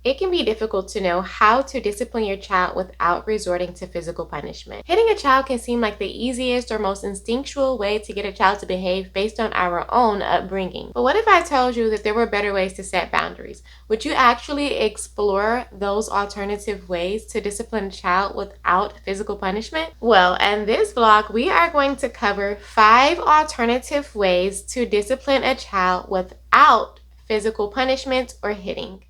It can be difficult to know how to discipline your child without resorting to physical punishment. Hitting a child can seem like the easiest or most instinctual way to get a child to behave based on our own upbringing. But what if I told you that there were better ways to set boundaries? Would you actually explore those alternative ways to discipline a child without physical punishment? Well, in this vlog, we are going to cover 5 alternative ways to discipline a child without physical punishment or hitting.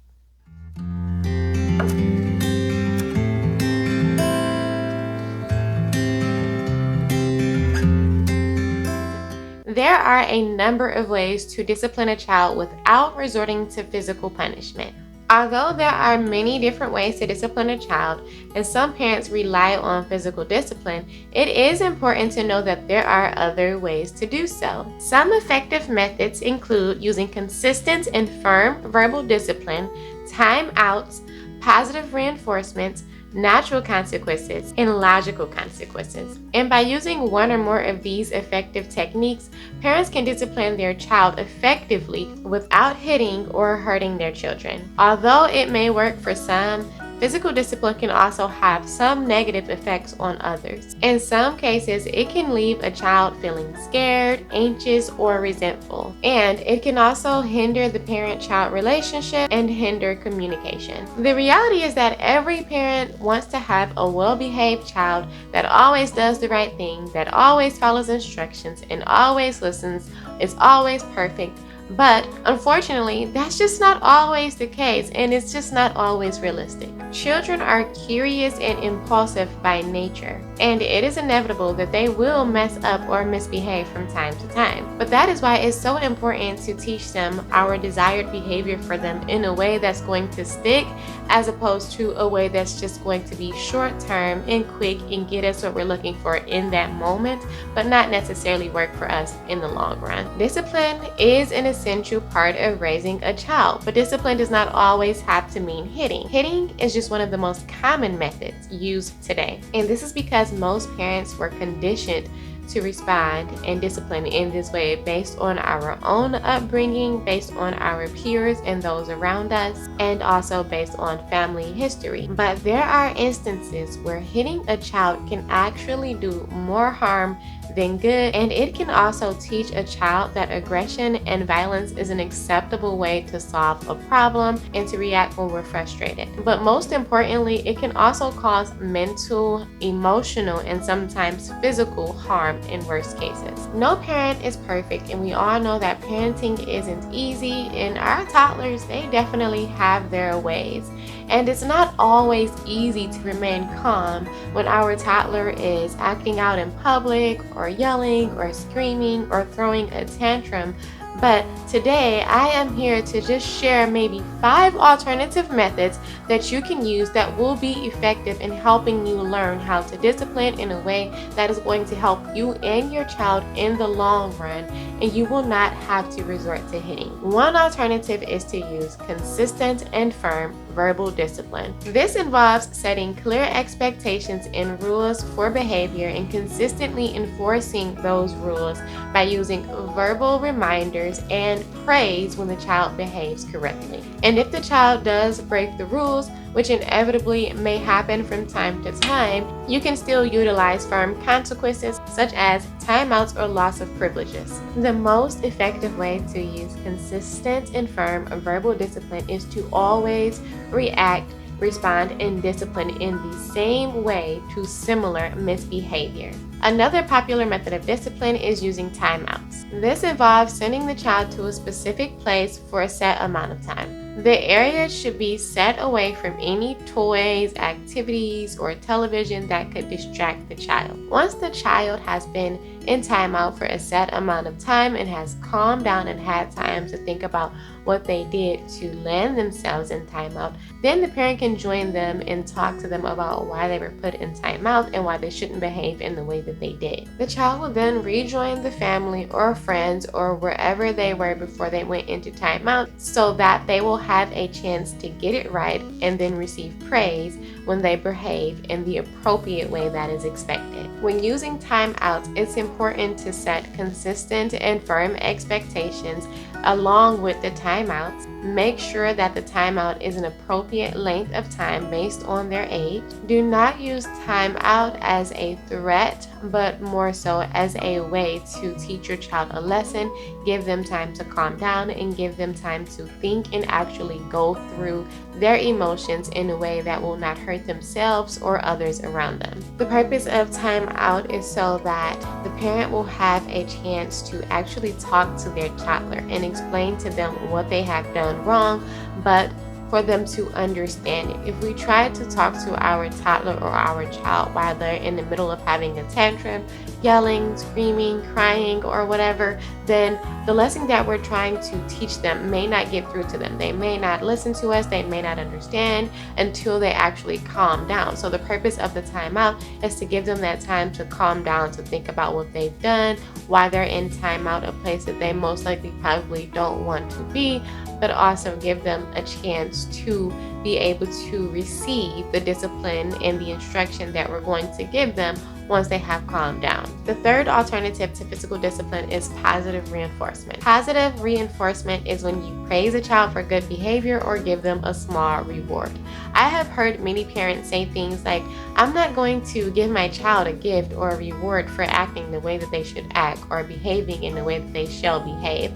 There are a number of ways to discipline a child without resorting to physical punishment. Although there are many different ways to discipline a child, and some parents rely on physical discipline, it is important to know that there are other ways to do so. Some effective methods include using consistent and firm verbal discipline, timeouts, positive reinforcements, natural consequences, and logical consequences. And by using one or more of these effective techniques, parents can discipline their child effectively without hitting or hurting their children. Although it may work for some, physical discipline can also have some negative effects on others. In some cases, it can leave a child feeling scared, anxious, or resentful. And it can also hinder the parent-child relationship and hinder communication. The reality is that every parent wants to have a well-behaved child that always does the right thing, that always follows instructions, and always listens, is always perfect. But unfortunately, that's just not always the case, and it's just not always realistic. Children are curious and impulsive by nature, and it is inevitable that they will mess up or misbehave from time to time. But that is why it's so important to teach them our desired behavior for them in a way that's going to stick, as opposed to a way that's just going to be short term and quick and get us what we're looking for in that moment, but not necessarily work for us in the long run. Discipline is an essential part of raising a child, but discipline does not always have to mean hitting. Hitting is just one of the most common methods used today, and this is because most parents were conditioned to respond and discipline in this way based on our own upbringing, based on our peers and those around us, and also based on family history. But there are instances where hitting a child can actually do more harm than good, and it can also teach a child that aggression and violence is an acceptable way to solve a problem and to react when we're frustrated. But most importantly, it can also cause mental, emotional, and sometimes physical harm in worst cases. No parent is perfect, and we all know that parenting isn't easy, and our toddlers, they definitely have their ways. And it's not always easy to remain calm when our toddler is acting out in public or yelling or screaming or throwing a tantrum. But today I am here to just share maybe 5 alternative methods that you can use that will be effective in helping you learn how to discipline in a way that is going to help you and your child in the long run, and you will not have to resort to hitting. One alternative is to use consistent and firm verbal discipline. This involves setting clear expectations and rules for behavior and consistently enforcing those rules by using verbal reminders and praise when the child behaves correctly. And if the child does break the rules, which inevitably may happen from time to time, you can still utilize firm consequences such as timeouts or loss of privileges. The most effective way to use consistent and firm verbal discipline is to always react, respond, and discipline in the same way to similar misbehavior. Another popular method of discipline is using timeouts. This involves sending the child to a specific place for a set amount of time. The area should be set away from any toys, activities, or television that could distract the child. Once the child has been in timeout for a set amount of time and has calmed down and had time to think about what they did to land themselves in timeout, then the parent can join them and talk to them about why they were put in timeout and why they shouldn't behave in the way that they did. The child will then rejoin the family or friends or wherever they were before they went into timeout, so that they will have a chance to get it right and then receive praise when they behave in the appropriate way that is expected. When using timeouts, it's important to set consistent and firm expectations along with the timeouts. Make sure that the timeout is an appropriate length of time based on their age. Do not use timeout as a threat, but more so as a way to teach your child a lesson, give them time to calm down, and give them time to think and actually go through their emotions in a way that will not hurt themselves or others around them. The purpose of timeout is so that the parent will have a chance to actually talk to their toddler and explain to them what they have done wrong, but for them to understand it. If we try to talk to our toddler or our child while they're in the middle of having a tantrum, yelling, screaming, crying, or whatever, then the lesson that we're trying to teach them may not get through to them. They may not listen to us, they may not understand until they actually calm down. So the purpose of the timeout is to give them that time to calm down, to think about what they've done, why they're in timeout, a place that they most likely probably don't want to be, but also give them a chance to be able to receive the discipline and the instruction that we're going to give them once they have calmed down. The third alternative to physical discipline is positive reinforcement. Positive reinforcement is when you praise a child for good behavior or give them a small reward. I have heard many parents say things like, I'm not going to give my child a gift or a reward for acting the way that they should act or behaving in the way that they shall behave.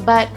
But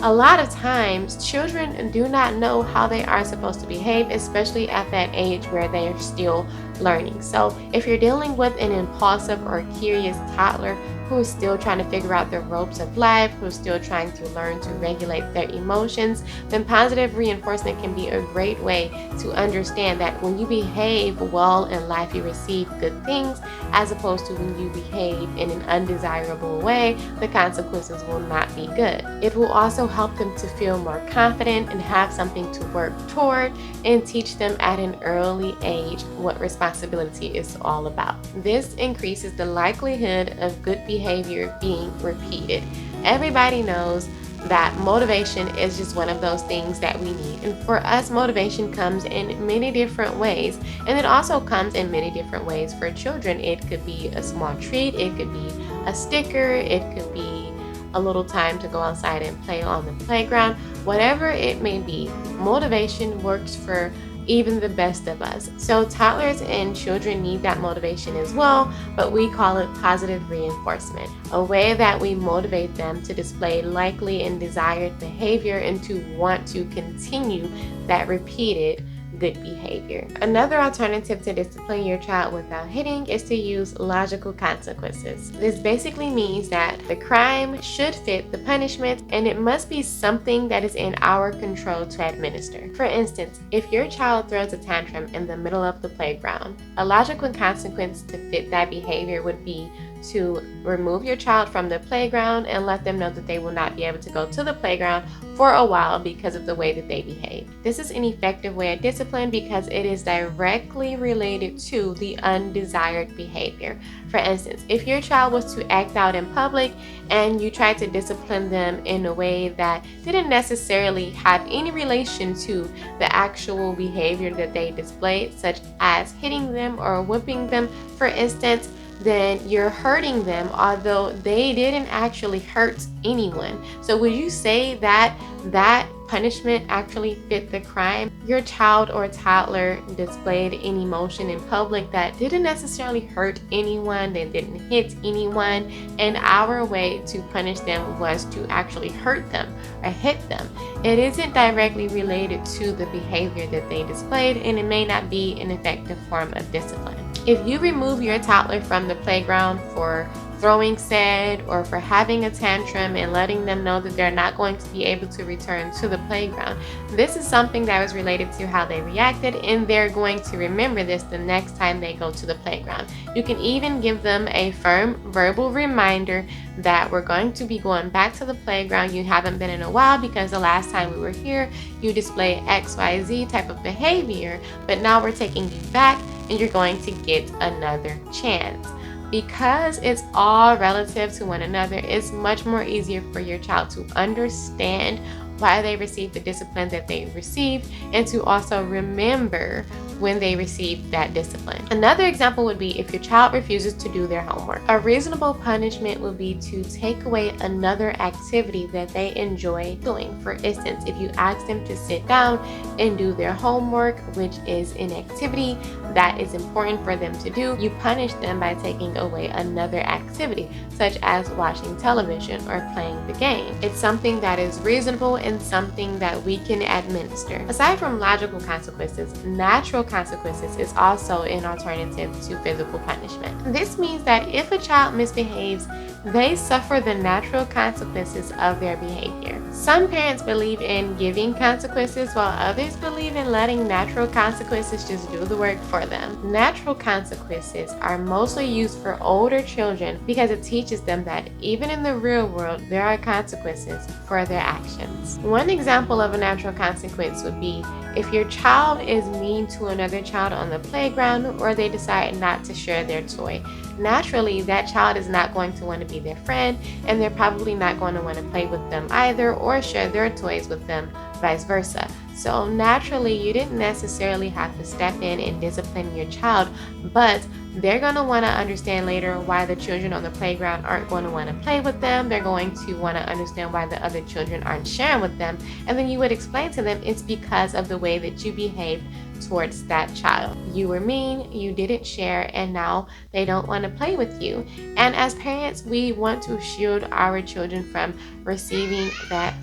a lot of times, children do not know how they are supposed to behave, especially at that age where they are still learning. So if you're dealing with an impulsive or curious toddler who is still trying to figure out the ropes of life, who's still trying to learn to regulate their emotions, then positive reinforcement can be a great way to understand that when you behave well in life, you receive good things, as opposed to when you behave in an undesirable way, the consequences will not be good. It will also help them to feel more confident and have something to work toward, and teach them at an early age what responsibility is all about. This increases the likelihood of good behavior being repeated. Everybody knows that motivation is just one of those things that we need. And for us, motivation comes in many different ways. And it also comes in many different ways for children. It could be a small treat, it could be a sticker, it could be a little time to go outside and play on the playground. Whatever it may be, motivation works for even the best of us. So toddlers and children need that motivation as well, but we call it positive reinforcement, a way that we motivate them to display likely and desired behavior and to want to continue that repeated good behavior. Another alternative to discipline your child without hitting is to use logical consequences. This basically means that the crime should fit the punishment, and it must be something that is in our control to administer. For instance, if your child throws a tantrum in the middle of the playground, a logical consequence to fit that behavior would be to remove your child from the playground and let them know that they will not be able to go to the playground for a while because of the way that they behave. This is an effective way of discipline because it is directly related to the undesired behavior. For instance, if your child was to act out in public and you tried to discipline them in a way that didn't necessarily have any relation to the actual behavior that they displayed, such as hitting them or whipping them, for instance, then you're hurting them, although they didn't actually hurt anyone. So would you say that that punishment actually fit the crime? Your child or toddler displayed an emotion in public that didn't necessarily hurt anyone, they didn't hit anyone, and our way to punish them was to actually hurt them or hit them. It isn't directly related to the behavior that they displayed, and it may not be an effective form of discipline. If you remove your toddler from the playground for throwing sand or for having a tantrum and letting them know that they're not going to be able to return to the playground, this is something that was related to how they reacted, and they're going to remember this the next time they go to the playground. You can even give them a firm verbal reminder that we're going to be going back to the playground. You haven't been in a while because the last time we were here, you displayed XYZ type of behavior, but now we're taking you back and you're going to get another chance. Because it's all relative to one another, it's much more easier for your child to understand why they received the discipline that they received, and to also remember when they receive that discipline. Another example would be if your child refuses to do their homework. A reasonable punishment would be to take away another activity that they enjoy doing. For instance, if you ask them to sit down and do their homework, which is an activity that is important for them to do, you punish them by taking away another activity, such as watching television or playing the game. It's something that is reasonable and something that we can administer. Aside from logical consequences, natural consequences is also an alternative to physical punishment. This means that if a child misbehaves, they suffer the natural consequences of their behavior. Some parents believe in giving consequences, while others believe in letting natural consequences just do the work for them. Natural consequences are mostly used for older children because it teaches them that even in the real world, there are consequences for their actions. One example of a natural consequence would be if your child is mean to another child on the playground, or they decide not to share their toy. Naturally, that child is not going to want to be their friend, and they're probably not going to want to play with them either or share their toys with them, vice versa. So naturally, you didn't necessarily have to step in and discipline your child, but they're going to want to understand later why the children on the playground aren't going to want to play with them. They're going to want to understand why the other children aren't sharing with them. And then you would explain to them it's because of the way that you behaved towards that child. You were mean, you didn't share, and now they don't want to play with you. And as parents, we want to shield our children from receiving that.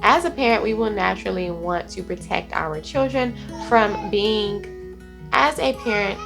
As a parent, we will naturally want to protect our children from being, as a parent,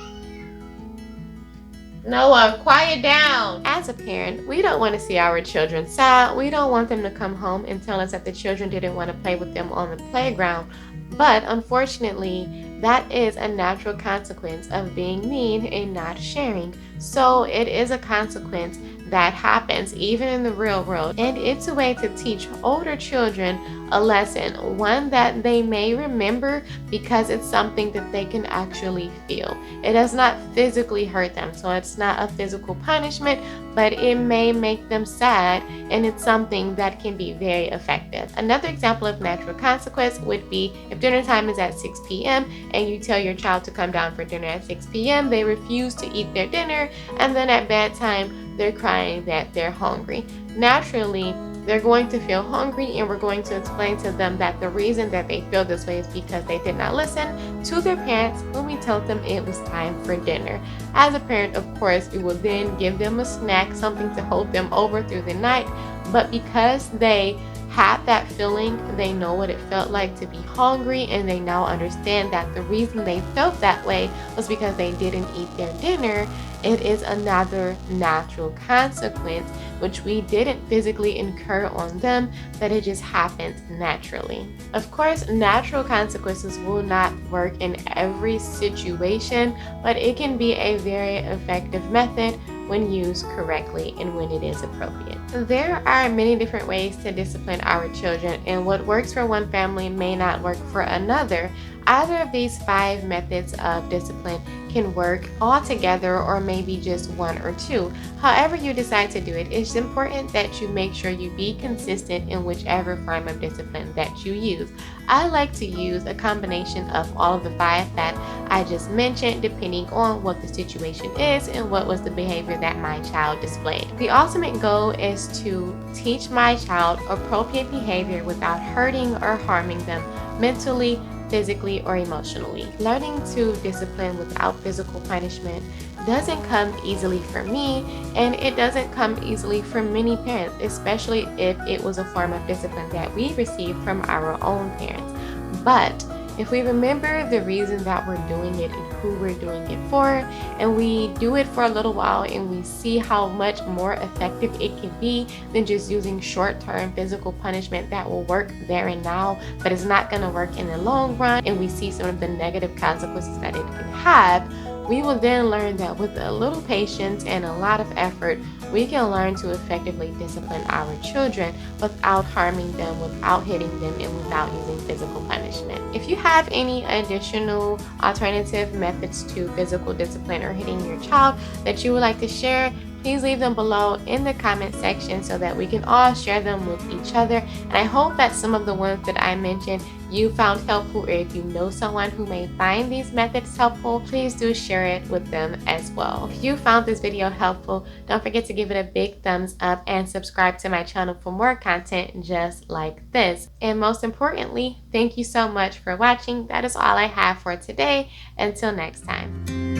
Noah, quiet down. As a parent, we don't want to see our children sad. We don't want them to come home and tell us that the children didn't want to play with them on the playground. But unfortunately, that is a natural consequence of being mean and not sharing. So it is a consequence that happens even in the real world, and it's a way to teach older children a lesson, one that they may remember because it's something that they can actually feel. It does not physically hurt them, so it's not a physical punishment, but it may make them sad, and it's something that can be very effective. Another example of natural consequence would be if dinner time is at 6 p.m. and you tell your child to come down for dinner at 6 p.m. They refuse to eat their dinner, and then at bedtime they're crying that they're hungry. Naturally, they're going to feel hungry, and we're going to explain to them that the reason that they feel this way is because they did not listen to their parents when we told them it was time for dinner. As a parent, of course, we will then give them a snack, something to hold them over through the night, but because they had that feeling, they know what it felt like to be hungry, and they now understand that the reason they felt that way was because they didn't eat their dinner. It is another natural consequence which we didn't physically incur on them, but it just happened naturally. Of course, natural consequences will not work in every situation, but it can be a very effective method when used correctly and when it is appropriate. There are many different ways to discipline our children, and what works for one family may not work for another. Either of these 5 methods of discipline can work all together, or maybe just one or two. However you decide to do it, it's important that you make sure you be consistent in whichever form of discipline that you use. I like to use a combination of all of the 5 that I just mentioned, depending on what the situation is and what was the behavior that my child displayed. The ultimate goal is to teach my child appropriate behavior without hurting or harming them mentally, physically, or emotionally. Learning to discipline without physical punishment doesn't come easily for me, and it doesn't come easily for many parents, especially if it was a form of discipline that we received from our own parents. But if we remember the reason that we're doing it and who we're doing it for, and we do it for a little while and we see how much more effective it can be than just using short-term physical punishment that will work there and now, but it's not going to work in the long run, and we see some of the negative consequences that it can have, we will then learn that with a little patience and a lot of effort, we can learn to effectively discipline our children without harming them, without hitting them, and without using physical punishment. If you have any additional alternative methods to physical discipline or hitting your child that you would like to share, please leave them below in the comment section so that we can all share them with each other. And I hope that some of the ones that I mentioned you found helpful, or if you know someone who may find these methods helpful, please do share it with them as well. If you found this video helpful, don't forget to give it a big thumbs up and subscribe to my channel for more content just like this. And most importantly, thank you so much for watching. That is all I have for today. Until next time.